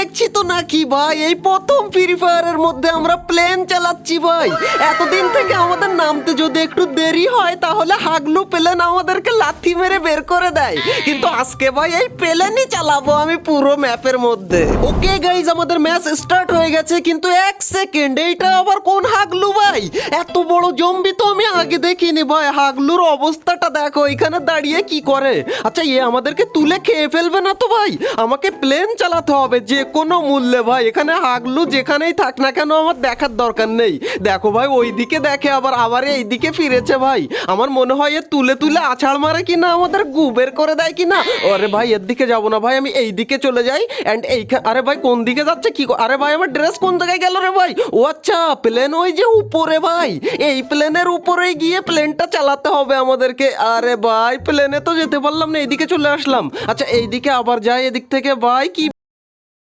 দেখছি তো নাকি ভাই, এই প্রথম ফ্রি ফায়ারের মধ্যে আমরা প্লেন চালাচ্ছি ভাই। এতদিন থেকে আমাদের নামতে যদি একটু দেরি হয় তাহলে হাগলু প্লেন আমাদেরকে লাথি মেরে বের করে দেয়, কিন্তু আজকে ভাই এই প্লেনই চালাবো আমি পুরো ম্যাপের মধ্যে। ওকে গাইজ, আমাদের ম্যাচ স্টার্ট হয়ে গেছে, কিন্তু এক সেকেন্ড, এইটা আবার কোন হাগলু ভাই? এত বড় জম্বি তো আমি আগে দেখিনি ভাই। হাগলুর অবস্থাটা দেখো, এখানে দাঁড়িয়ে কি করে? আচ্ছা, এ আমাদেরকে তুলে খেয়ে ফেলবে না তো ভাই? আমাকে প্লেন চালাতে হবে যে কোনো মূল্যে ভাই। এখানে হাগলু যেখানেই থাক না কেন আমার দেখার দরকার নেই। দেখো ভাই, ওই দিকে দেখে আবার এই দিকে ফিরেছে ভাই। আমার মনে হয় এ তুলে তুলে আছাড় মারে কিনা, আমাদের গু বের করে দেয় কিনা। আরে ভাই, এর দিকে যাবো না ভাই, আমি এই দিকে চলে যাই। এন্ড আরে ভাই, কোন দিকে যাচ্ছে কি? আরে ভাই, আমার ড্রেস কোন জায়গায় গেল রে ভাই? ও আচ্ছা, প্লেন ওই যে উপরে ভাই। এই প্লেনের উপরে গিয়ে প্লেনটা চালাতে হবে আমাদেরকে। আরে ভাই, প্লেনে তো যেতে পারলাম না, এইদিকে চলে আসলাম। আচ্ছা, এইদিকে আবার যাই এদিক থেকে ভাই। কি